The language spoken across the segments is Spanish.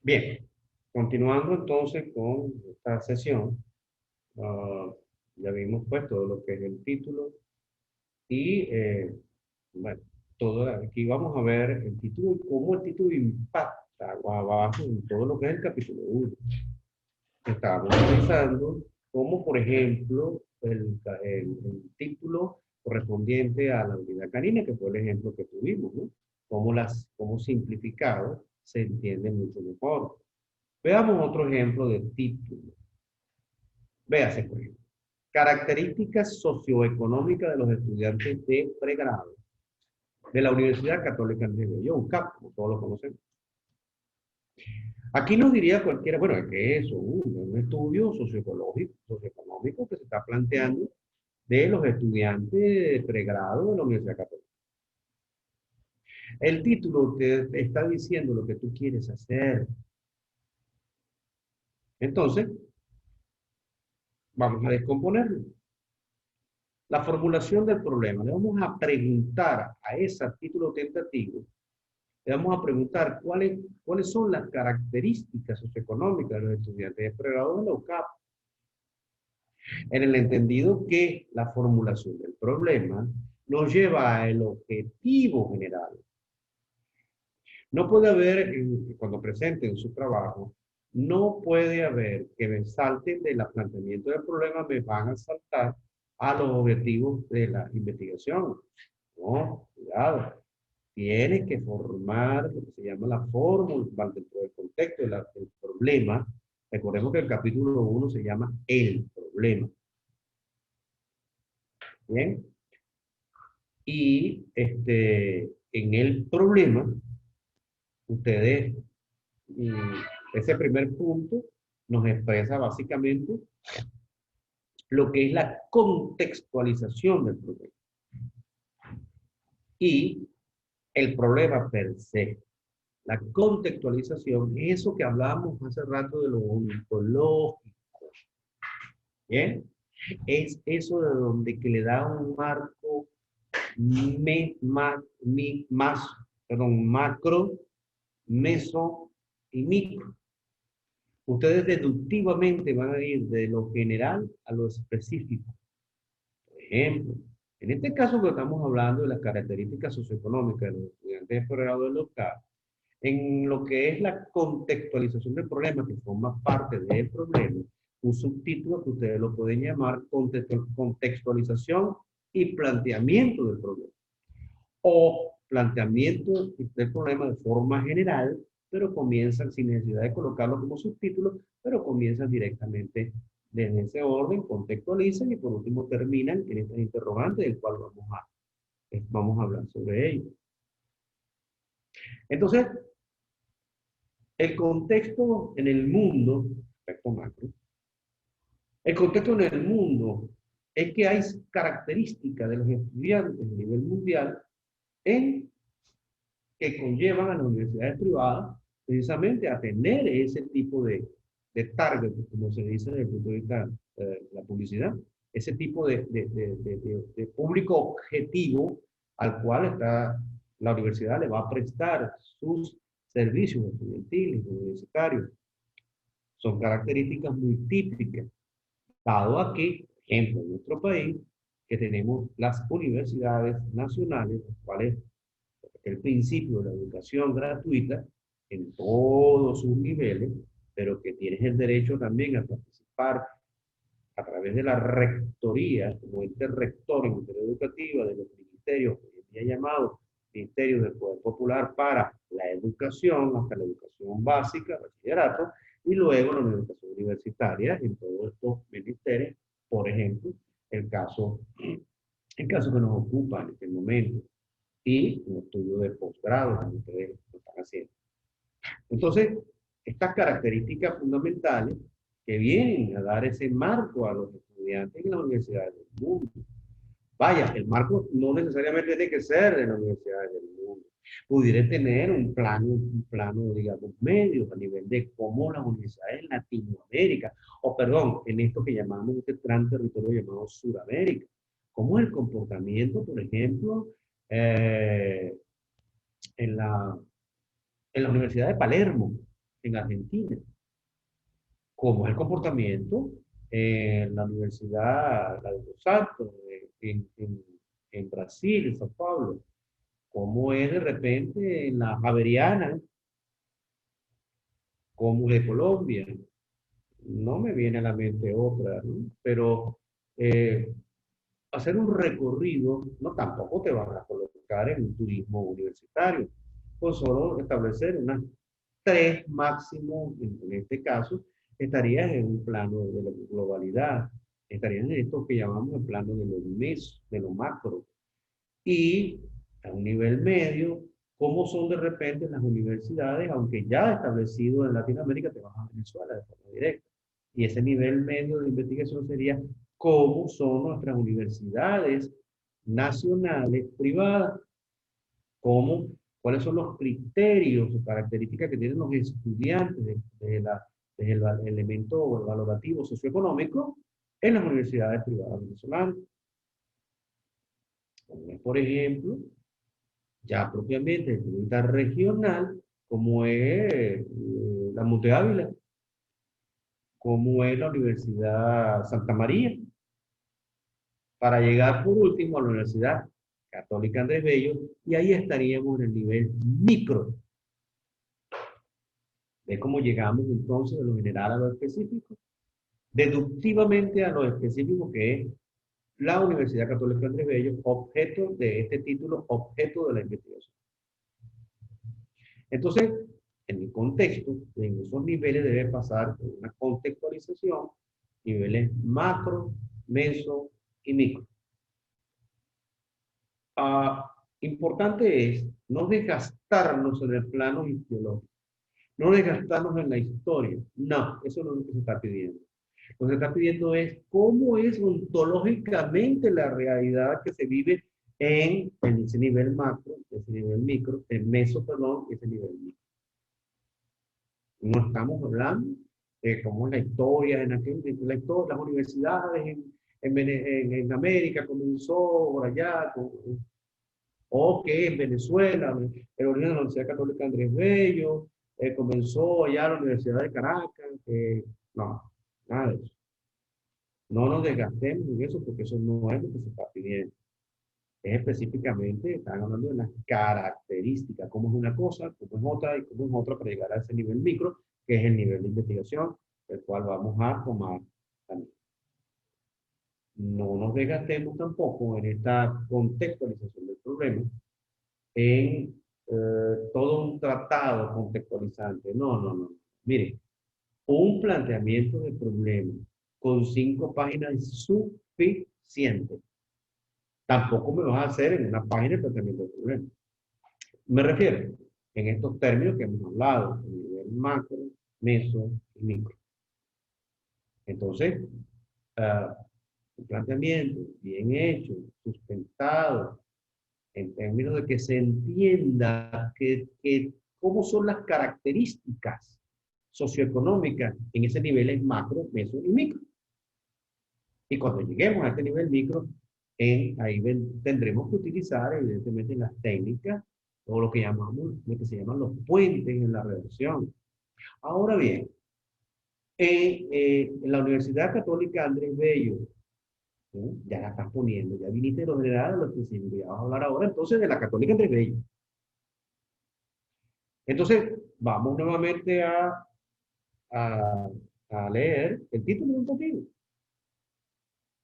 Bien, continuando entonces con esta sesión, ah, ya vimos pues todo lo que es el título y bueno, aquí vamos a ver el título y cómo el título impacta abajo en todo lo que es el capítulo 1. Estábamos revisando cómo, por ejemplo, el título correspondiente a la unidad canina, que fue el ejemplo que tuvimos, ¿no? Cómo simplificado se entiende mucho mejor. Veamos otro ejemplo de título. Véase, por ejemplo. Características socioeconómicas de los estudiantes de pregrado de la Universidad Católica Andrés Bello, UCAP, como todos lo conocemos. Aquí nos diría cualquiera, bueno, ¿qué es eso? Un estudio socioeconómico que se está planteando de los estudiantes de pregrado de la Universidad Católica. El título te está diciendo lo que tú quieres hacer. Entonces, vamos a descomponerlo. La formulación del problema. Le vamos a preguntar a ese título tentativo, le vamos a preguntar cuáles son las características socioeconómicas de los estudiantes de pregrado de la UCAP, en el entendido que la formulación del problema nos lleva al objetivo general. No puede haber, cuando presenten su trabajo, no puede haber que me salten de la planteamiento del problema, me van a saltar a los objetivos de la investigación. No, cuidado. Tiene que formar lo que se llama la fórmula dentro del contexto del problema. Recordemos que el capítulo 1 se llama el problema. Bien. Y en el problema, ustedes, ese primer punto nos expresa básicamente lo que es la contextualización del problema. Y el problema per se. La contextualización es eso que hablábamos hace rato de lo ontológico. ¿Bien? Es eso de donde que le da un marco más, perdón, macro, meso y micro. Ustedes deductivamente van a ir de lo general a lo específico. Por ejemplo, en este caso que estamos hablando de las características socioeconómicas de los estudiantes de pregrado del local, en lo que es la contextualización del problema, que forma parte del problema, un subtítulo que ustedes lo pueden llamar contextualización y planteamiento del problema. O planteamiento del problema de forma general, pero comienzan sin necesidad de colocarlo como subtítulo, pero comienzan directamente desde ese orden, contextualizan y por último terminan en este interrogante del cual vamos a hablar sobre ello. Entonces, el contexto en el mundo, aspecto macro, el contexto en el mundo es que hay características de los estudiantes a nivel mundial en que conllevan a las universidades privadas precisamente a tener ese tipo de target, como se dice desde el punto de vista de la publicidad, ese tipo de público objetivo al cual la universidad le va a prestar sus servicios estudiantiles, universitarios. Son características muy típicas, dado aquí, por ejemplo, en nuestro país, que tenemos las universidades nacionales, las cuales el principio de la educación gratuita en todos sus niveles, pero que tienes el derecho también a participar a través de la rectoría, como ente rector en materia educativa de los ministerios, que hoy en día llamados Ministerios del Poder Popular para la educación, hasta la educación básica, bachillerato, y luego la educación universitaria en todos estos ministerios, por ejemplo, el caso, el caso que nos ocupa en este momento y un estudio de posgrado, como ustedes lo están haciendo. Entonces, estas características fundamentales que vienen a dar ese marco a los estudiantes en las universidades del mundo. Vaya, el marco no necesariamente tiene que ser de las universidades del mundo. Pudiera tener un plano, digamos, medio a nivel de cómo las universidades en Latinoamérica, o perdón, en esto que llamamos este gran territorio llamado Sudamérica. Cómo es el comportamiento, por ejemplo, eh, en la Universidad de Palermo, en Argentina, cómo es el comportamiento en la Universidad la de Los Santos, en Brasil, en Sao Paulo, cómo es de repente en la Javeriana, cómo es de Colombia. No me viene a la mente otra, ¿no? Pero eh, hacer un recorrido no tampoco te vas a colocar en un turismo universitario, con solo establecer unas tres máximo, en este caso, estarías en un plano de la globalidad, estarías en esto que llamamos el plano de lo mes, de lo macro, y a un nivel medio, cómo son de repente las universidades, aunque ya establecido en Latinoamérica, te vas a Venezuela de forma directa. Y ese nivel medio de investigación sería cómo son nuestras universidades nacionales, privadas, cómo, cuáles son los criterios o características que tienen los estudiantes desde el elemento valorativo socioeconómico en las universidades privadas venezolanas. Por ejemplo, ya propiamente el punto regional, como es la Monte Ávila, como es la Universidad Santa María, para llegar por último a la Universidad Católica Andrés Bello, y ahí estaríamos en el nivel micro. ¿De cómo llegamos entonces de lo general a lo específico? Deductivamente a lo específico que es la Universidad Católica Andrés Bello, objeto de este título, objeto de la investigación. Entonces, en el contexto, en esos niveles debe pasar una contextualización, niveles macro, meso y micro. Importante es no desgastarnos en el plano ideológico, no desgastarnos en la historia. No, eso no es lo que se está pidiendo. Lo que se está pidiendo es cómo es ontológicamente la realidad que se vive en ese nivel macro, ese nivel micro, el meso, perdón, ese nivel micro. No estamos hablando de cómo la historia, la historia, las universidades en América comenzó por allá, o que en Venezuela, el origen de la Universidad Católica Andrés Bello, comenzó allá la Universidad de Caracas, no, nada de eso. No nos desgastemos en eso porque eso no es lo que se está pidiendo. Es específicamente, están hablando de las características, cómo es una cosa, cómo es otra y cómo es otra para llegar a ese nivel micro, que es el nivel de investigación, el cual vamos a tomar también. No nos desgastemos tampoco en esta contextualización del problema, en todo un tratado contextualizante. No, no, no. Miren, un planteamiento de problema con 5 páginas es suficiente. Tampoco me vas a hacer en una página el planteamiento de problema. Me refiero en estos términos que hemos hablado, a nivel macro, meso y micro. Entonces, un planteamiento bien hecho, sustentado, en términos de que se entienda cómo son las características socioeconómicas en ese nivel macro, meso y micro. Y cuando lleguemos a este nivel micro, ahí tendremos que utilizar evidentemente las técnicas o lo que llamamos, lo que se llaman los puentes en la redacción. Ahora bien, en la Universidad Católica Andrés Bello, ¿sí? Ya la estás poniendo, ya viniste de lo general a lo específico, ya vamos a hablar ahora entonces de la Católica Andrés Bello. Entonces, vamos nuevamente a, a leer el título un poquito.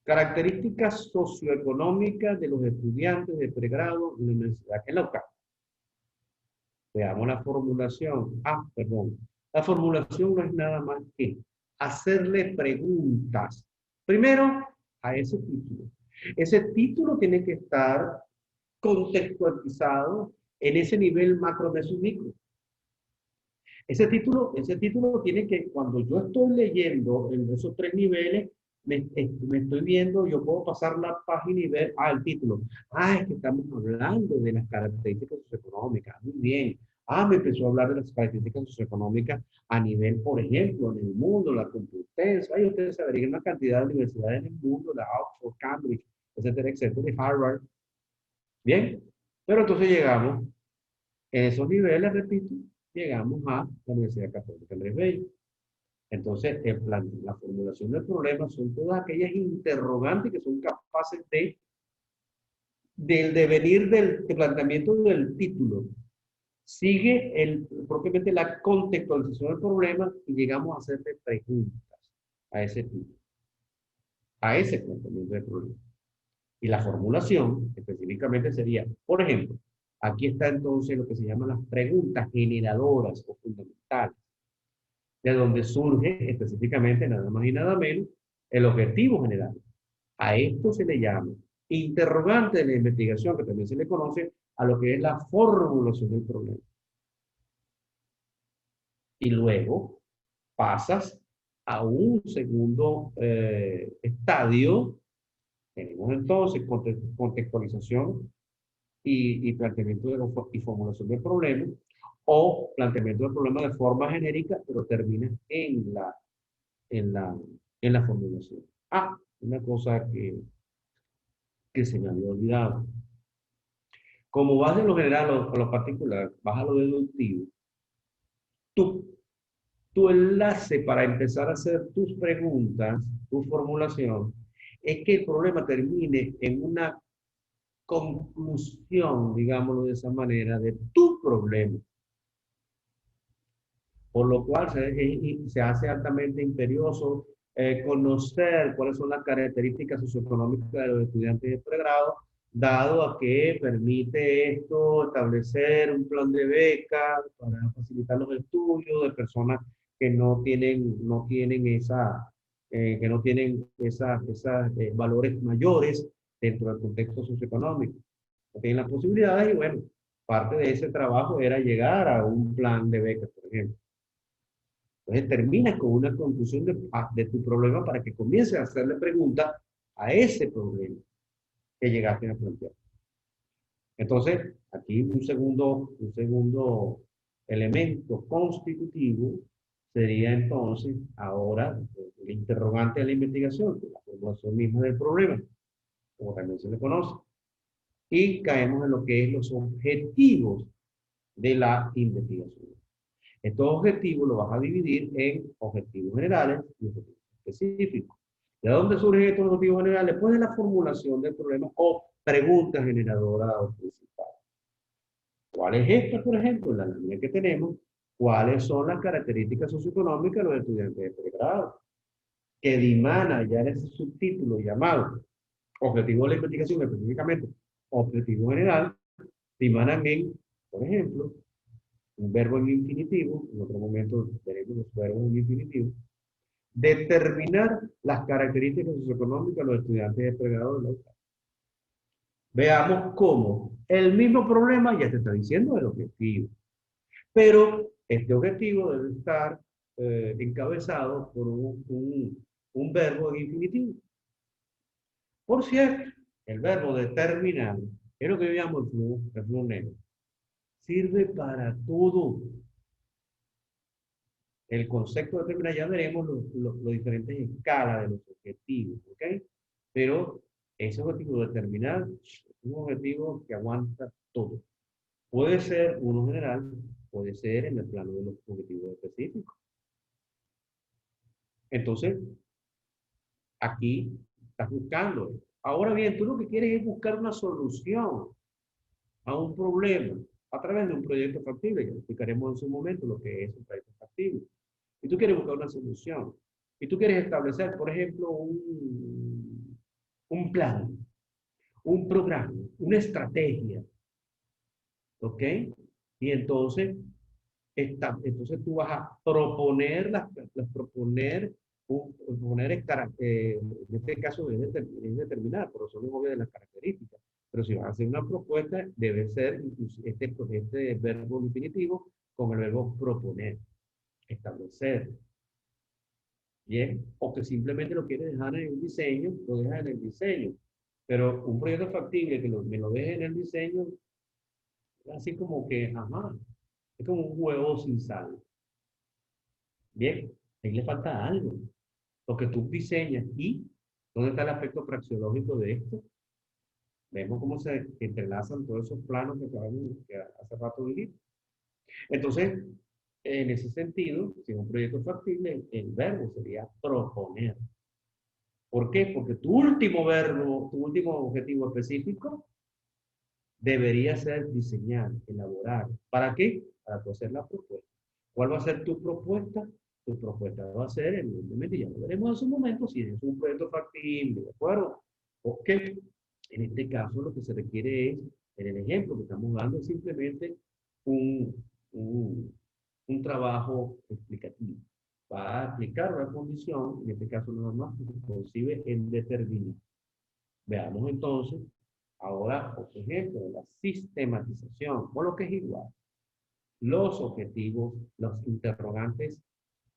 Características socioeconómicas de los estudiantes de pregrado en la universidad, en la UCAP. Veamos la formulación. Perdón. La formulación no es nada más que hacerle preguntas. Primero, a ese título. Ese título tiene que estar contextualizado en ese nivel macro, meso y micro. Ese título tiene que, cuando yo estoy leyendo en esos 3 niveles, me estoy viendo, yo puedo pasar la página y ver, el título. Es que estamos hablando de las características socioeconómicas. Muy bien. Me empezó a hablar de las características socioeconómicas a nivel, por ejemplo, en el mundo, la Complutense. Ustedes saberían una cantidad de universidades en el mundo, la Oxford, Cambridge, etcétera, etcétera, de Harvard. Bien. Pero entonces llegamos en esos niveles, repito, llegamos a la Universidad Católica Andrés Bello. Entonces, el plan, la formulación del problema son todas aquellas interrogantes que son capaces del devenir del planteamiento del título. Sigue propiamente la contextualización del problema y llegamos a hacerle preguntas a ese título, a ese planteamiento del problema. Y la formulación específicamente sería, por ejemplo, aquí está entonces lo que se llaman las preguntas generadoras o fundamentales, de donde surge específicamente nada más y nada menos el objetivo general. A esto se le llama interrogante de la investigación, que también se le conoce a lo que es la formulación del problema. Y luego pasas a un segundo estadio. Tenemos entonces contextualización y planteamiento y formulación del problema, o planteamiento del problema de forma genérica, pero termina en la, en la formulación. Ah, una cosa que se me había olvidado. Como vas de lo general a lo particular, vas a lo deductivo, tu, tu enlace para empezar a hacer tus preguntas, tu formulación, es que el problema termine en una conclusión, digámoslo de esa manera, de tu problema. Por lo cual se hace altamente imperioso conocer cuáles son las características socioeconómicas de los estudiantes de pregrado, dado a que permite esto establecer un plan de beca para facilitar los estudios de personas que no tienen valores mayores dentro del contexto socioeconómico. No tienen las posibilidades y bueno, parte de ese trabajo era llegar a un plan de becas, por ejemplo. Entonces terminas con una conclusión de tu problema para que comiences a hacerle preguntas a ese problema que llegaste a plantear. Entonces, aquí un segundo elemento constitutivo sería entonces ahora el interrogante de la investigación, la formulación misma del problema, como también se le conoce. Y caemos en lo que es los objetivos de la investigación. Estos objetivos los vas a dividir en objetivos generales y objetivos específicos. ¿De dónde surgen estos objetivos generales? Pues de la formulación del problema o pregunta generadora o principal. ¿Cuál es esta, por ejemplo, la línea que tenemos? ¿Cuáles son las características socioeconómicas de los estudiantes de pregrado? Que dimana ya en ese subtítulo llamado objetivo de la investigación, específicamente objetivo general, dimanan en, por ejemplo, un verbo en infinitivo, en otro momento veremos los verbos en infinitivo, determinar las características socioeconómicas de los estudiantes de pregrado de la UCA. Veamos cómo el mismo problema ya te está diciendo el objetivo, pero este objetivo debe estar encabezado por un verbo en infinitivo. Por cierto, el verbo determinar es lo que yo llamo el flujo negro. Sirve para todo. El concepto de determinar, ya veremos los diferentes escalas de los objetivos, ¿ok? Pero ese objetivo determinar es un objetivo que aguanta todo. Puede ser uno general, puede ser en el plano de los objetivos específicos. Entonces, aquí estás buscando. Ahora bien, tú lo que quieres es buscar una solución a un problema a través de un proyecto factible. Ya explicaremos en su momento lo que es un proyecto factible. Y tú quieres buscar una solución. Y tú quieres establecer, por ejemplo, un plan, un programa, una estrategia. ¿Ok? Y entonces, entonces tú vas a proponer, en este caso es determinar, por eso es obvio de las características. Pero si vas a hacer una propuesta, debe ser este verbo infinitivo con el verbo proponer, establecer. Bien, o que simplemente lo quieres dejar en el diseño, lo dejas en el diseño. Pero un proyecto factible que me lo deje en el diseño, así como que, ajá, es como un huevo sin sal. Bien, ahí le falta algo. Lo que tú diseñas y ¿dónde está el aspecto praxeológico de esto? Vemos cómo se entrelazan todos esos planos que hace rato dijimos. Entonces, En ese sentido, si es un proyecto factible, el verbo sería proponer. ¿Por qué? Porque tu último verbo, tu último objetivo específico debería ser diseñar, elaborar. ¿Para qué? Para tú hacer la propuesta. ¿Cuál va a ser tu propuesta? Tu propuesta va a ser, evidentemente, ya lo veremos en su momento, si es un proyecto factible, ¿de acuerdo? Ok. En este caso, lo que se requiere es, en el ejemplo que estamos dando, es simplemente un, un, un trabajo explicativo. Va a explicar una condición, en este caso nada más, que se concibe en determinar. Veamos entonces ahora otro ejemplo de la sistematización, o lo que es igual. Los objetivos, los interrogantes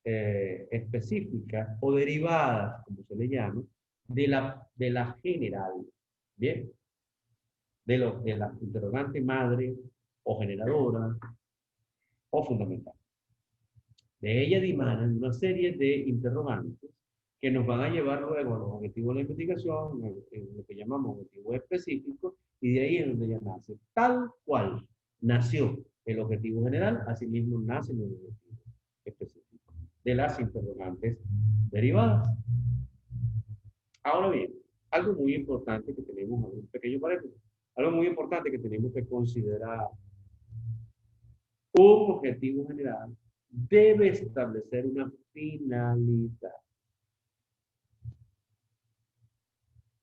específicas o derivadas, como se le llama, de la general. Bien, de la interrogante madre o generadora o fundamental. De ella dimanan una serie de interrogantes que nos van a llevar luego a los objetivos de la investigación, en lo que llamamos objetivos específicos, y de ahí es donde ya nace. Tal cual nació el objetivo general, asimismo nacen los objetivos específicos de las interrogantes derivadas. Ahora bien, algo muy importante que tenemos, un pequeño paréntesis, algo muy importante que tenemos que considerar, un objetivo general debe establecer una finalidad.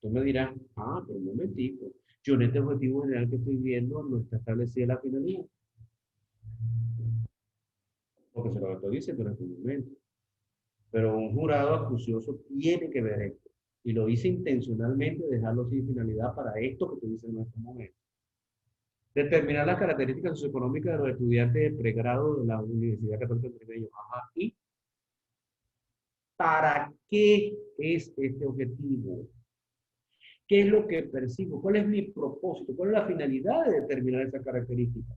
Tú me dirás, pero un momentico, yo en este objetivo general que estoy viendo no está establecida la finalidad, porque se lo estoy diciendo en este momento. Pero un jurado acucioso tiene que ver esto. Y lo hice intencionalmente, dejarlo sin finalidad para esto que tú dices en este momento. Determinar las características socioeconómicas de los estudiantes de pregrado de la Universidad Católica de Trujillo. Ajá. ¿Y para qué es este objetivo? ¿Qué es lo que persigo? ¿Cuál es mi propósito? ¿Cuál es la finalidad de determinar esa característica?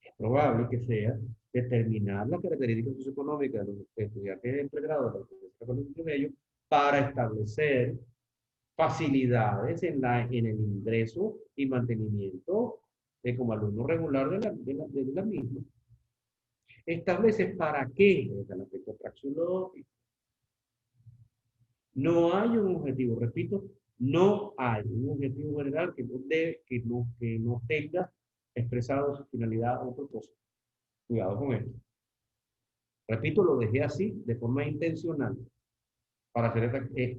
Es probable que sea determinar las características socioeconómicas de los estudiantes de pregrado de la Universidad Católica de ellos para establecer facilidades en el ingreso y mantenimiento como alumno regular de la misma. Establece para qué es el aspecto praxeológico. No hay un objetivo, repito, no hay un objetivo general que no tenga expresado su finalidad o propósito. Cuidado con esto. Repito, lo dejé así de forma intencional para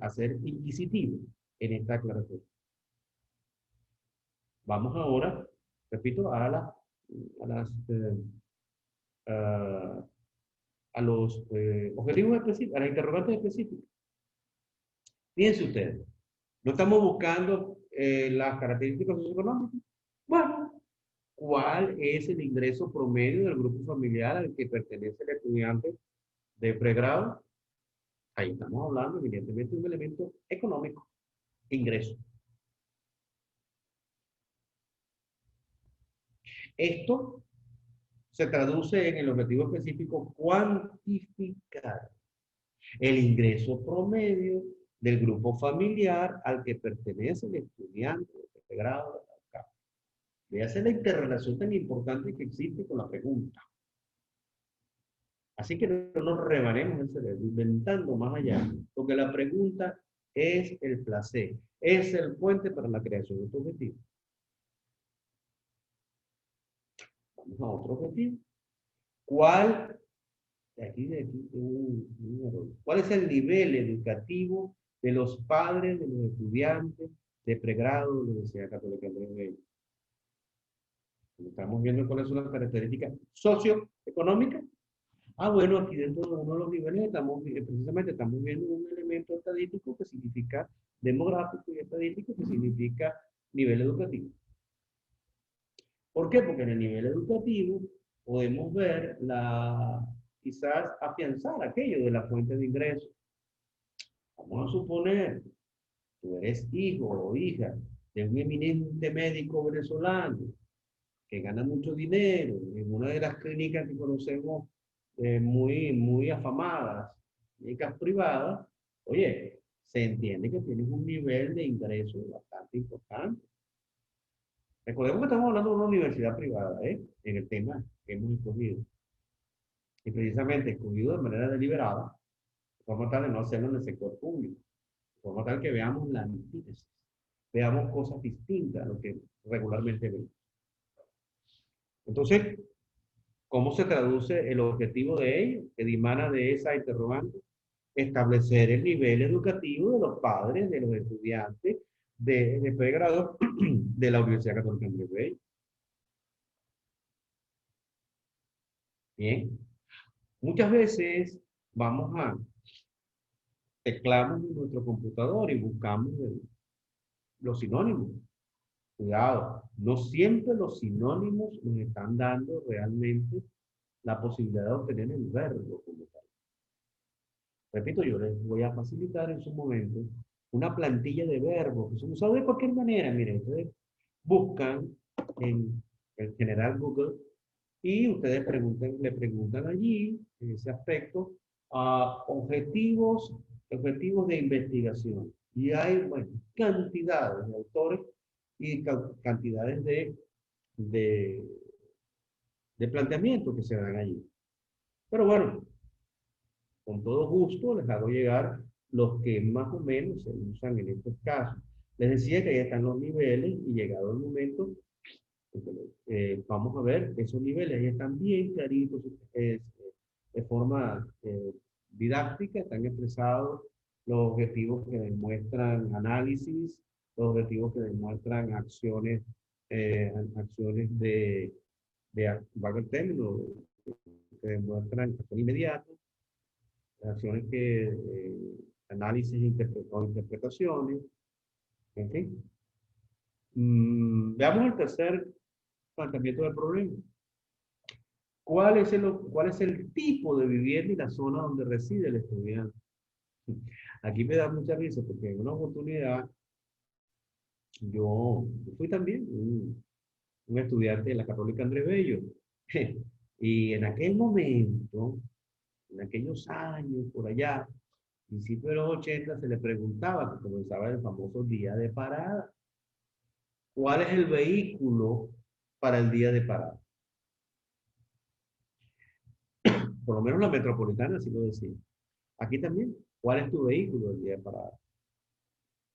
hacer inquisitivo en esta aclaración. Vamos ahora, repito, a, las, a, a los objetivos específicos, a las interrogantes específicas. Fíjense ustedes, no estamos buscando las características socioeconómicas. Bueno, ¿cuál es el ingreso promedio del grupo familiar al que pertenece el estudiante de pregrado? Ahí estamos hablando, evidentemente, de un elemento económico, ingreso. Esto se traduce en el objetivo específico cuantificar el ingreso promedio del grupo familiar al que pertenece el estudiante de este grado. Véase la interrelación tan importante que existe con la pregunta. Así que no nos rebanemos el cerebro, inventando más allá, porque la pregunta es el placer, es el puente para la creación de tu objetivo. Vamos a otro objetivo. ¿Cuál ¿Cuál es el nivel educativo de los padres de los estudiantes de pregrado de la Universidad Católica de Medellín? Estamos viendo cuáles son las características socioeconómicas. Bueno, aquí dentro de uno de los niveles precisamente estamos viendo un elemento estadístico que significa demográfico y estadístico que significa nivel educativo. ¿Por qué? Porque en el nivel educativo podemos ver quizás afianzar aquello de la fuente de ingresos. Vamos a suponer, tú eres hijo o hija de un eminente médico venezolano que gana mucho dinero en una de las clínicas que conocemos muy, muy afamadas, clínicas privadas. Oye, se entiende que tienes un nivel de ingreso bastante importante. Recordemos que estamos hablando de una universidad privada, en el tema que hemos escogido. y precisamente escogido de manera deliberada, de forma tal de no hacerlo en el sector público, de forma tal que veamos la antítesis, veamos cosas distintas a lo que regularmente vemos. Entonces, ¿cómo se traduce el objetivo de ello, que dimana de esa interrogante? Establecer el nivel educativo de los padres, de los estudiantes de pregrado de la Universidad Católica Andrés Bello. Bien, muchas veces vamos a teclamos en nuestro computador y buscamos los sinónimos. Cuidado, no siempre los sinónimos nos están dando realmente la posibilidad de obtener el verbo como tal. Repito, yo les voy a facilitar en su momento una plantilla de verbos que son usados de cualquier manera. Miren, ustedes buscan en el general Google y ustedes le preguntan allí, en ese aspecto, a objetivos de investigación. Y hay, bueno, cantidades de autores y cantidades de, de planteamientos que se dan allí. Pero bueno, con todo gusto les hago llegar los que más o menos se usan en estos casos. Les decía que ya están los niveles y llegado el momento, vamos a ver esos niveles, ahí están bien claritos, de forma didáctica, están expresados los objetivos que demuestran análisis, los objetivos que demuestran acciones valga el término, que demuestran acción inmediata, acciones análisis o interpretaciones, en fin. Veamos el tercer planteamiento del problema. ¿Cuál es el tipo de vivienda y la zona donde reside el estudiante? Aquí me da mucha risa porque en una oportunidad yo fui también un estudiante de la Católica Andrés Bello. Y en aquel momento, en aquellos años por allá, principio de los 80, se le preguntaba, que comenzaba el famoso día de parada, ¿cuál es el vehículo para el día de parada? Por lo menos la metropolitana así lo decía. Aquí también, ¿cuál es tu vehículo el día de parada?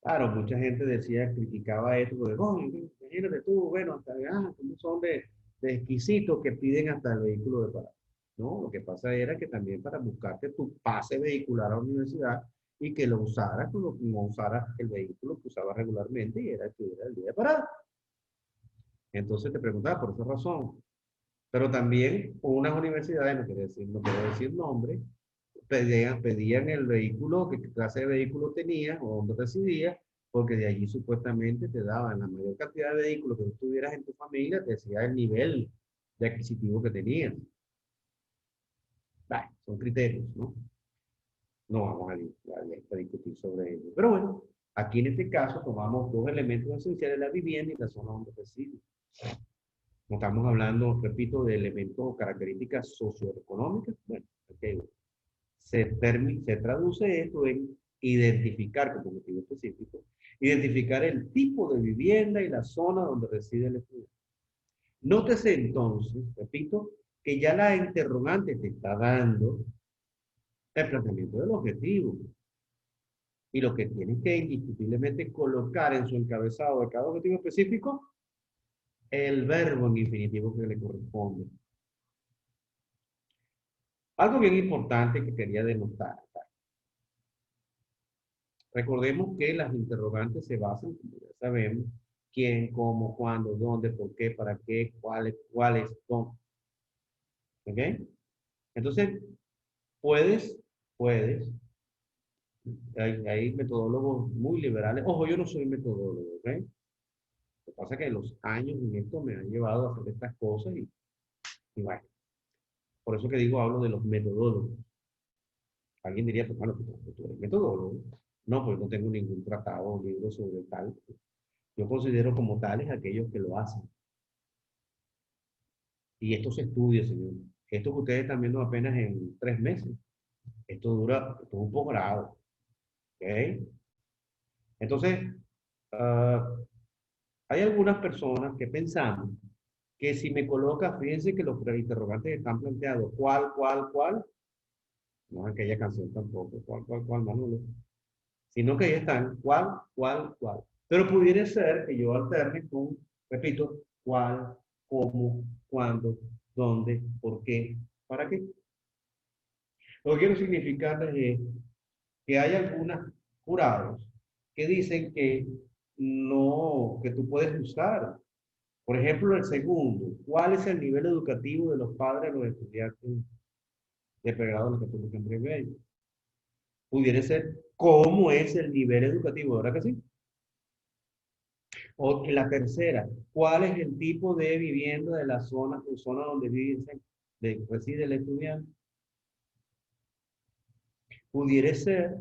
Claro, mucha gente decía, criticaba esto, porque, oh, imagínate tú, bueno, hasta, ¿cómo son de exquisitos que piden hasta el vehículo de parada? No, lo que pasa era que también para buscarte tu pase vehicular a la universidad y que lo usaras como no usaras el vehículo que usabas regularmente y era que era el día de parada. Entonces te preguntaba por esa razón. Pero también unas universidades, no quiero decir nombre, pedían el vehículo, qué clase de vehículo tenías o dónde residías, porque de allí supuestamente te daban la mayor cantidad de vehículos que tú tuvieras en tu familia, te decía el nivel de adquisitivo que tenías. Bah, son criterios, ¿no? No vamos a discutir sobre ello. Pero bueno, aquí en este caso tomamos dos elementos esenciales, la vivienda y la zona donde reside. No estamos hablando, repito, de elementos o características socioeconómicas. Bueno, okay. Se traduce esto en identificar como objetivo específico, identificar el tipo de vivienda y la zona donde reside el estudiante. Nótese entonces, repito, que ya la interrogante te está dando el planteamiento del objetivo. Y lo que tienes que indiscutiblemente colocar en su encabezado de cada objetivo específico, el verbo en infinitivo que le corresponde. Algo bien importante que quería denotar. Recordemos que las interrogantes se basan, como ya sabemos, quién, cómo, cuándo, dónde, por qué, para qué, cuáles, son. ¿Ok? Entonces, puedes, hay metodólogos muy liberales. Ojo, yo no soy metodólogo, ¿ok? Lo que pasa es que los años en esto me han llevado a hacer estas cosas y bueno, por eso que digo, hablo de los metodólogos. Alguien diría, pues, bueno, tú eres metodólogo. No, pues no tengo ningún tratado o libro sobre tal. Yo considero como tales aquellos que lo hacen. Y esto se estudia, señor. Esto que ustedes están viendo apenas en 3 meses. Esto es un posgrado. ¿Ok? Entonces, hay algunas personas que pensamos que si me coloca, fíjense que los interrogantes están planteados, ¿cuál, cuál, cuál? No es aquella canción tampoco, ¿cuál, Manolo? Sino que ahí están, ¿cuál, cuál, cuál? Pero pudiera ser que yo alterne con, repito, cuál, cómo, cuándo, dónde, por qué, para qué. Lo que quiero significarles es que hay algunos jurados que dicen que no, que tú puedes usar. Por ejemplo, el segundo, ¿cuál es el nivel educativo de los padres de los estudiantes de pregrado en la Católica en Primer? Pudiera ser, ¿cómo es el nivel educativo? ¿Verdad que sí? O la tercera, ¿cuál es el tipo de vivienda de la zona donde reside el estudiante? Pudiera ser,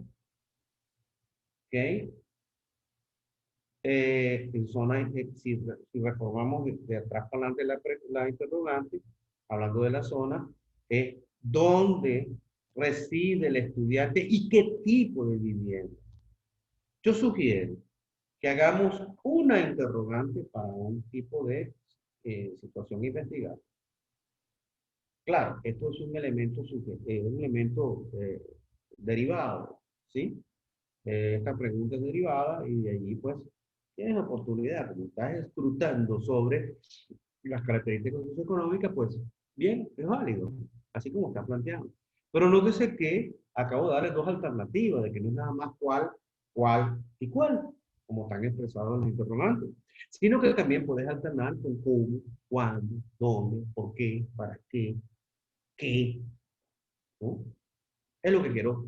¿ok? En zona, si reformamos de atrás para adelante la interrogante, hablando de la zona, es dónde reside el estudiante y qué tipo de vivienda. Yo sugiero que hagamos una interrogante para un tipo de situación investigada. Claro, esto es un elemento, un elemento derivado, ¿sí? Esta pregunta es derivada y de allí pues tienes oportunidad, como estás escrutando sobre las características socioeconómicas, pues bien, es válido, así como está planteado. Pero nótese que acabo de darle dos alternativas, de que no es nada más cuál, cuál y cuál, como están expresados en los interrogantes, sino que también puedes alternar con cómo, cuándo, dónde, por qué, para qué, ¿no? Es lo que quiero,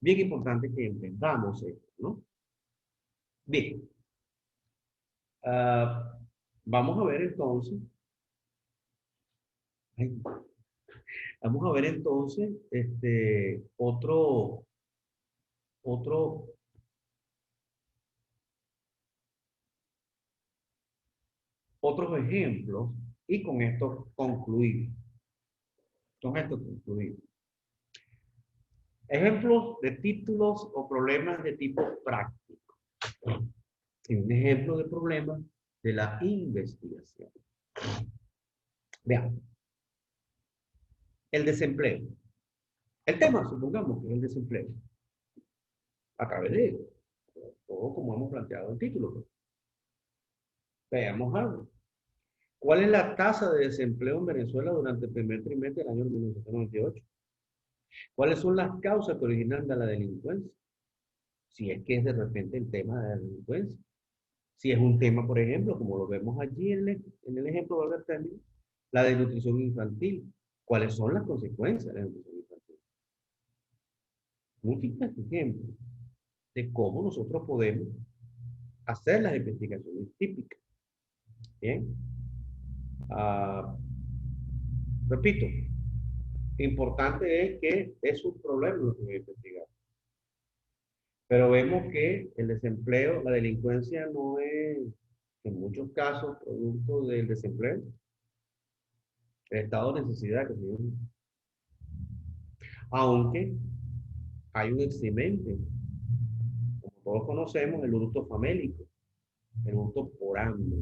bien importante que entendamos esto, ¿no? Bien, vamos a ver entonces, ay, vamos a ver entonces otro, otros ejemplos y con esto concluir. Con esto concluir. Ejemplos de títulos o problemas de tipo práctico. Un ejemplo de problema de la investigación. Vean, el desempleo. El tema, supongamos que es el desempleo. A través de todo como hemos planteado el título. Pues. Veamos algo. ¿Cuál es la tasa de desempleo en Venezuela durante el primer trimestre del año 1998? ¿Cuáles son las causas que originan de la delincuencia? Si es que es de repente el tema de la delincuencia. Si es un tema, por ejemplo, como lo vemos allí en el ejemplo de término, la desnutrición infantil. ¿Cuáles son las consecuencias de la desnutrición infantil? Múltiples ejemplos de cómo nosotros podemos hacer las investigaciones típicas. Bien. Ah, repito, importante es que es un problema lo que voy a investigar. Pero vemos que el desempleo, la delincuencia no es, en muchos casos, producto del desempleo, el estado de necesidad que tenemos. Aunque hay un eximente, como todos conocemos, el hurto famélico, el hurto por hambre,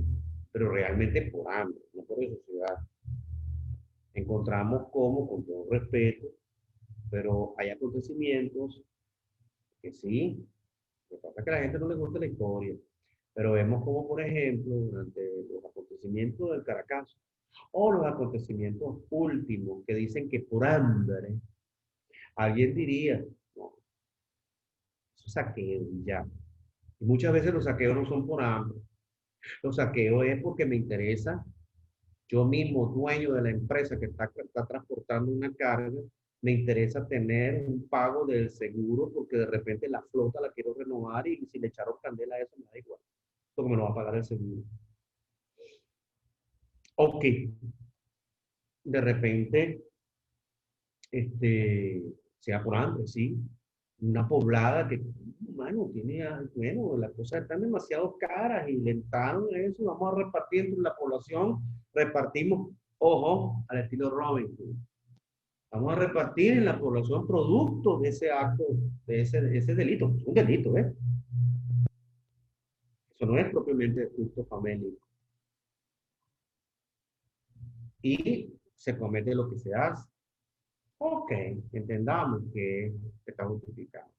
pero realmente por hambre, no por necesidad. Encontramos como, con todo respeto, pero hay acontecimientos que sí, lo que pasa es que a la gente no le gusta la historia, pero vemos como, por ejemplo, durante los acontecimientos del Caracazo, o los acontecimientos últimos que dicen que por hambre, alguien diría, no, eso es saqueo y ya. Y muchas veces los saqueos no son por hambre, los saqueos es porque me interesa, yo mismo, dueño de la empresa que está transportando una carga, me interesa tener un pago del seguro porque de repente la flota la quiero renovar y si le echaron candela a eso me da igual, porque me lo va a pagar el seguro. Ok, de repente, este, sea por hambre, sí, una poblada que, bueno, tiene, bueno, las cosas están demasiado caras y lentaron eso, vamos a repartir entre la población, repartimos, ojo, al estilo Robinson. Vamos a repartir en la población producto de ese acto, de ese delito. Es un delito, ¿eh? Eso no es propiamente justo famélico. y se comete lo que se hace. Ok, entendamos que está justificado.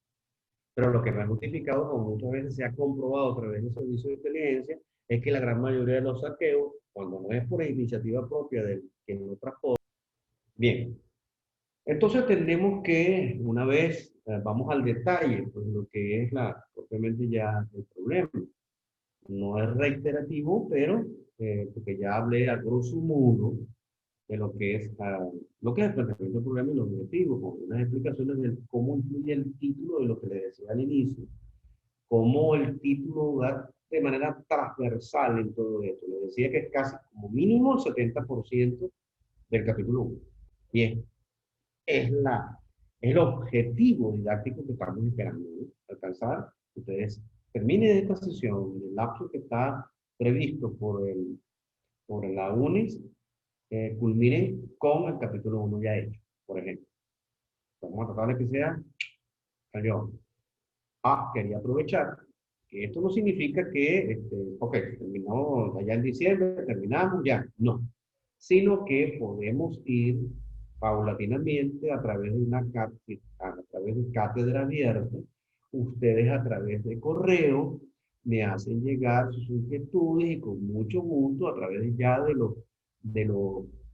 Pero lo que me ha justificado, como muchas veces se ha comprobado a través del servicio de inteligencia, es que la gran mayoría de los saqueos, cuando no es por iniciativa propia del que no transporta. Bien, entonces tenemos que, una vez vamos al detalle, pues lo que es propiamente ya el problema. No es reiterativo, pero porque ya hablé a grosso modo de lo que es el planteamiento del problema y los objetivos, con unas explicaciones de cómo influye el título de lo que le decía al inicio, cómo el título va de manera transversal en todo esto. Le decía que es casi como mínimo el 70% del capítulo 1. Bien, es, la, es el objetivo didáctico que estamos esperando, ¿no? Alcanzar. Ustedes terminen esta sesión en el lapso que está previsto por la UNES, culminen con el capítulo 1 ya hecho, por ejemplo. Vamos a tratar de que sea yo. Quería aprovechar que esto no significa que, ok, terminó allá en diciembre, terminamos ya, no, sino que podemos ir paulatinamente a través de a través de cátedra abierta, ustedes a través de correo me hacen llegar sus inquietudes y con mucho gusto a través ya de los,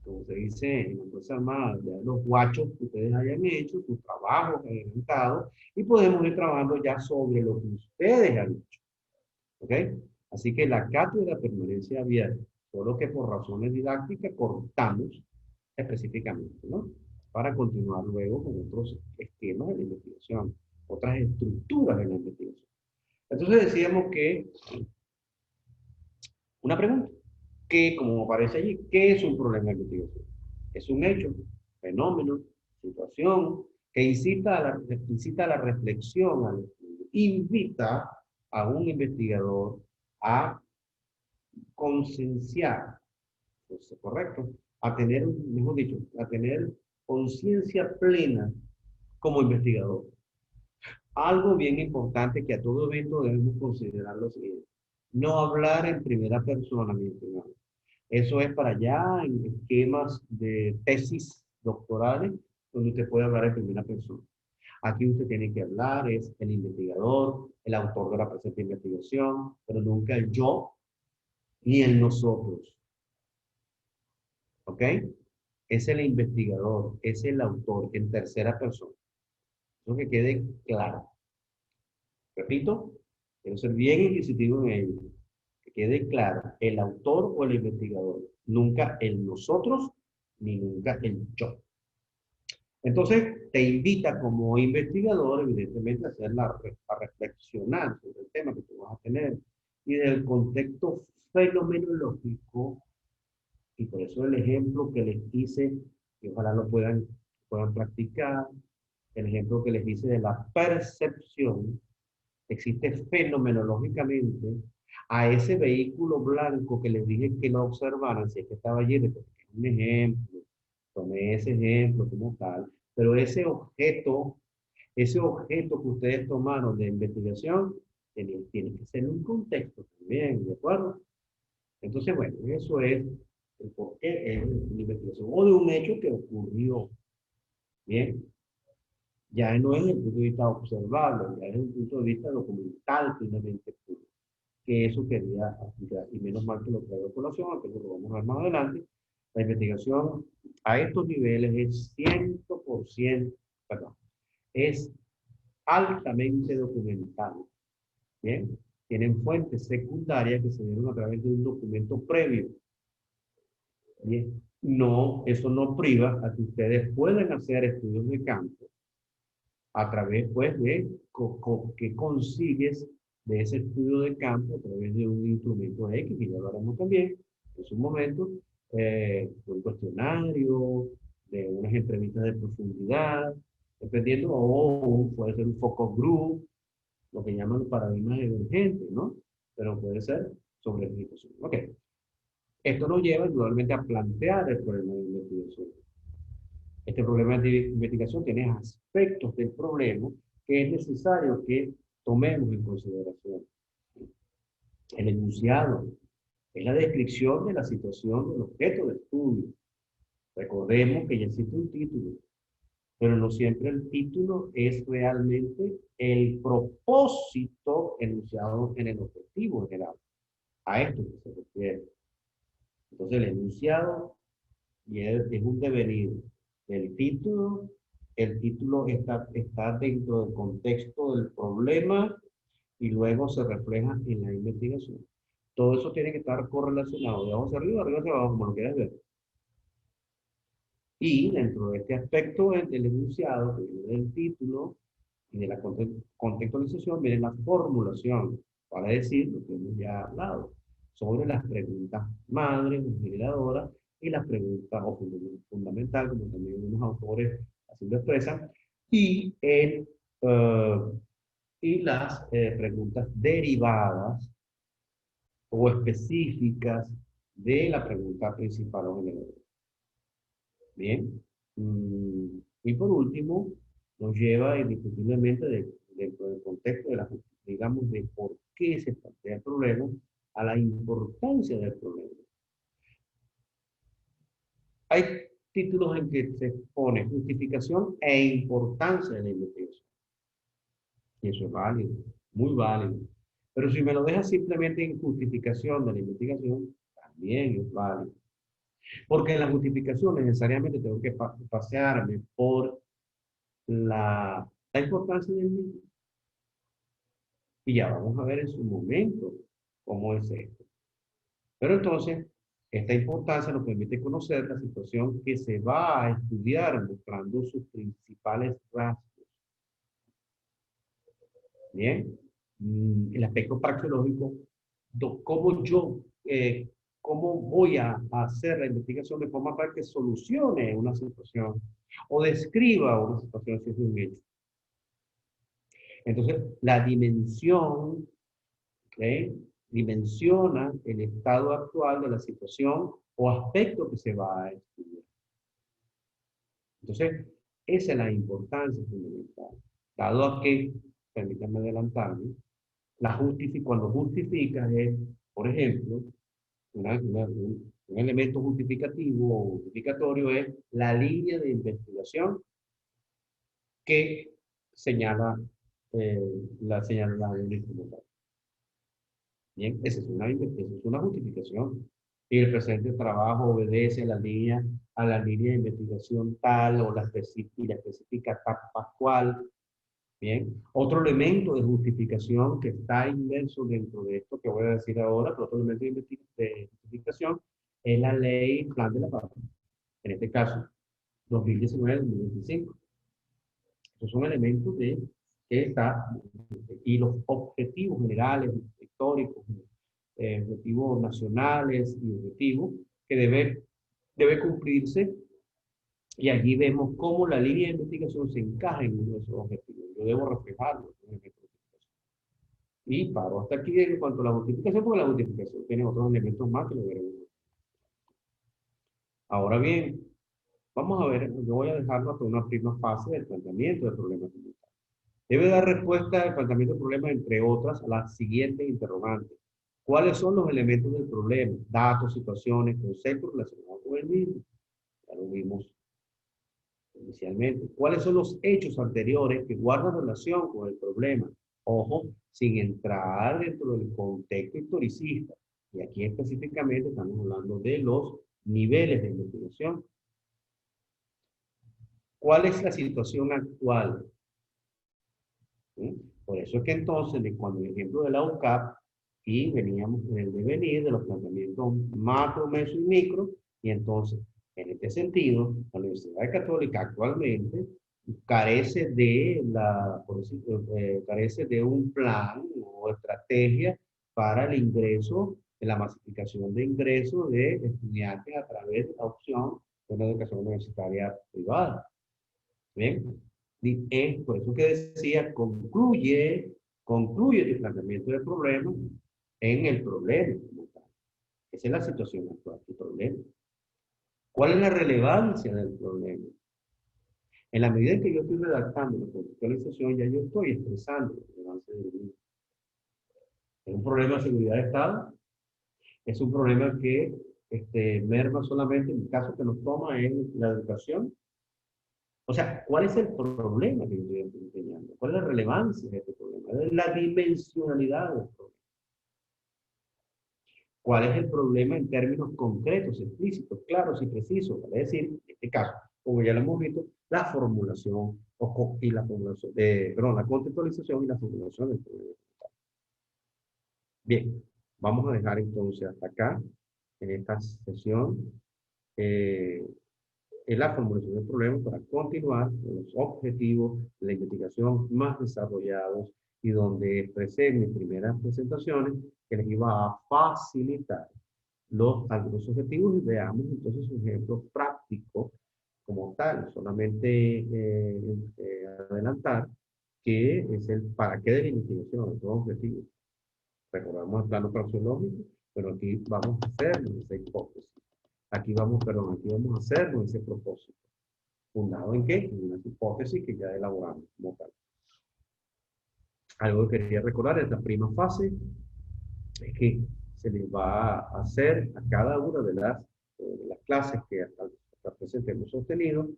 como se dice en la Fuerza Armada, ya de los guachos que ustedes hayan hecho, sus trabajos que hayan dado, y podemos ir trabajando ya sobre lo que ustedes han hecho. ¿Ok? Así que la cátedra permanece abierta, solo que por razones didácticas cortamos específicamente, ¿no? Para continuar luego con otros esquemas de la investigación, otras estructuras de la investigación. Entonces decíamos que, una pregunta, que como aparece allí, ¿qué es un problema de investigación? Es un hecho, fenómeno, situación, que incita a la reflexión, al estudio, invita a un investigador a concienciar, ¿es correcto? A tener, mejor dicho, a tener conciencia plena como investigador. Algo bien importante que a todo evento debemos considerar lo siguiente. No hablar en primera persona, mi estimado. Eso es para allá en esquemas de tesis doctorales, donde usted puede hablar en primera persona. Aquí usted tiene que hablar, es el investigador, el autor de la presente investigación, pero nunca el yo ni el nosotros. ¿Ok? Es el investigador, es el autor en tercera persona. Eso que quede claro. Repito, quiero ser bien inquisitivo en ello. Que quede claro, el autor o el investigador, nunca el nosotros ni nunca el yo. Entonces, te invita como investigador, evidentemente, a reflexionar sobre el tema que tú vas a tener y del contexto fenomenológico, y por eso el ejemplo que les hice, que ojalá lo puedan practicar, el ejemplo que les hice de la percepción, existe fenomenológicamente a ese vehículo blanco que les dije que lo observaran, si es que estaba allí, es un ejemplo, tomé ese ejemplo como tal, pero ese objeto que ustedes tomaron de investigación, tiene que ser un contexto también, ¿de acuerdo? Entonces, bueno, eso es el porqué es una investigación o de un hecho que ocurrió. Bien, ya no es el punto de vista observable, ya es el punto de vista documental plenamente puro. Que eso quería aplicar, y menos mal que lo traigo a colación, aunque lo vamos a ver más adelante. La investigación a estos niveles es 100%, perdón, es altamente documental. Bien, tienen fuentes secundarias que se dieron a través de un documento previo. Bien, no, eso no priva a que ustedes puedan hacer estudios de campo a través, pues, de que consigues de ese estudio de campo a través de un instrumento X, que ya lo haremos también en su momento, un cuestionario, de unas entrevistas de profundidad, dependiendo, o puede ser un focus group, lo que llaman paradigmas emergentes, ¿no? Pero puede ser sobre la situación. Ok. Esto nos lleva indudablemente a plantear el problema de investigación. Este problema de investigación tiene aspectos del problema que es necesario que tomemos en consideración. El enunciado es la descripción de la situación del objeto de estudio. Recordemos que ya existe un título, pero no siempre el título es realmente el propósito enunciado en el objetivo general. A esto que se refiere. Entonces, el enunciado es un devenir del título. El título está dentro del contexto del problema y luego se refleja en la investigación. Todo eso tiene que estar correlacionado, de abajo hacia arriba hacia abajo, como lo quieras ver. Y dentro de este aspecto del enunciado, que viene del título y de la contextualización, viene la formulación, para decir lo que hemos ya hablado, sobre las preguntas madres o generadoras y las preguntas o fundamental, como también unos autores así lo expresan, y, y las preguntas derivadas o específicas de la pregunta principal o generadora. Bien. Y por último, nos lleva indiscutiblemente dentro del contexto de la, digamos, de por qué se plantea el problema, a la importancia del problema. Hay títulos en que se pone justificación e importancia de la investigación. Y eso es válido, muy válido. Pero si me lo dejas simplemente en justificación de la investigación, también es válido. Porque en la justificación necesariamente tengo que pasearme por la importancia del mismo. Y ya vamos a ver en su momento cómo es esto. Pero entonces, esta importancia nos permite conocer la situación que se va a estudiar mostrando sus principales rasgos. Bien, el aspecto praxeológico, cómo yo, cómo voy a hacer la investigación de forma para que solucione una situación o describa una situación si es un hecho. Entonces, la dimensión, ¿okay? Dimensiona el estado actual de la situación o aspecto que se va a estudiar. Entonces, esa es la importancia fundamental. Dado a que, permítanme adelantarme, cuando justificas es, por ejemplo, un elemento justificativo o justificatorio es la línea de investigación que señala eh, la señalación como tal. Bien, esa es una justificación. Y el presente trabajo obedece a la línea de investigación tal o la específica etapa cual. Bien, otro elemento de justificación que está inmerso dentro de esto que voy a decir ahora, pero otro elemento de justificación es la ley Plan de la Paz. En este caso, 2019-2025. Estos son elementos que está, y los objetivos generales, históricos, objetivos nacionales y objetivos que debe cumplirse. Y allí vemos cómo la línea de investigación se encaja en uno de esos objetivos. Yo debo reflejarlo en el y paro hasta aquí en cuanto a la justificación, porque la justificación tiene otros elementos más que lo veremos. Ahora bien, vamos a ver, yo voy a dejarlo hasta una prima fase del planteamiento del problema como tal. Debe dar respuesta al planteamiento del problema, entre otras, a las siguientes interrogantes. ¿Cuáles son los elementos del problema? Datos, situaciones, conceptos relacionados con el mismo. Ya lo vimos inicialmente. ¿Cuáles son los hechos anteriores que guardan relación con el problema? Ojo, sin entrar dentro del contexto historicista. Y aquí específicamente estamos hablando de los niveles de investigación. ¿Cuál es la situación actual? ¿Sí? Por eso es que entonces, cuando el ejemplo de la UCAP, y veníamos en el devenir de los planteamientos macro, meso y micro, y entonces, en este sentido, la Universidad Católica actualmente carece de un plan o estrategia para el ingreso, de la masificación de ingresos de estudiantes a través de la opción de una educación universitaria privada. ¿Bien? Y es por eso que decía, concluye tu planteamiento del problema en el problema como tal. Esa es la situación actual, tu problema. ¿Cuál es la relevancia del problema? En la medida en que yo estoy redactando la contextualización, ya yo estoy expresando la relevancia del mismo. Es un problema de seguridad de Estado, es un problema que merma solamente en el caso que nos toma es la educación. O sea, ¿cuál es el problema que yo estoy enseñando? ¿Cuál es la relevancia de este problema? Es la dimensionalidad del problema. ¿Cuál es el problema en términos concretos, explícitos, claros y precisos? Es decir, en este caso, como ya lo hemos visto, la formulación y la formulación, perdón, la contextualización y la formulación del problema. Bien, vamos a dejar entonces hasta acá, en esta sesión, eh, en la formulación del problema para continuar con los objetivos de la investigación más desarrollados y donde expresé en mis primeras presentaciones que les iba a facilitar algunos objetivos y veamos entonces un ejemplo práctico como tal, solamente adelantar que es el para qué de la investigación, estos objetivos. Recordamos el plano praxeológico, pero aquí vamos a hacernos esa hipótesis. Aquí vamos, perdón, aquí vamos a hacernos ese propósito. ¿Fundado en qué? En una hipótesis que ya elaboramos como tal. Algo que quería recordar es la prima fase, es que se les va a hacer a cada una de las clases que hasta presente hemos sostenido,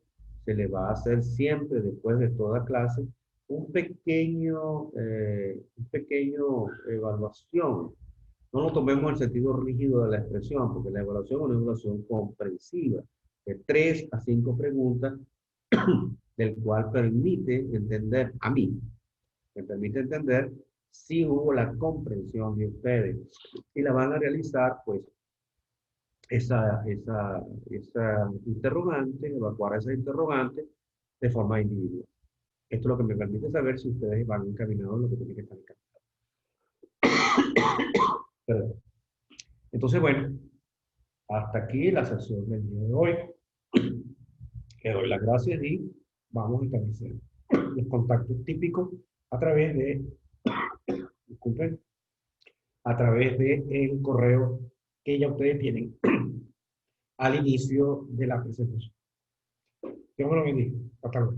se les va a hacer siempre después de toda clase un pequeño evaluación. No lo tomemos en el sentido rígido de la expresión, porque la evaluación es una evaluación comprensiva, de 3 a 5 preguntas, del cual permite entender a mí, me permite entender si hubo la comprensión de ustedes. Y la van a realizar, pues, esa interrogante, evacuar esa interrogante de forma individual. Esto es lo que me permite saber si ustedes van encaminados en lo que tienen que estar encaminados. Perdón. Entonces, bueno, hasta aquí la sesión del día de hoy. Le doy las gracias y vamos a establecer los contactos típicos a través de, disculpen, a través de el correo que ya ustedes tienen al inicio de la presentación. Dios me lo bendiga. Hasta luego.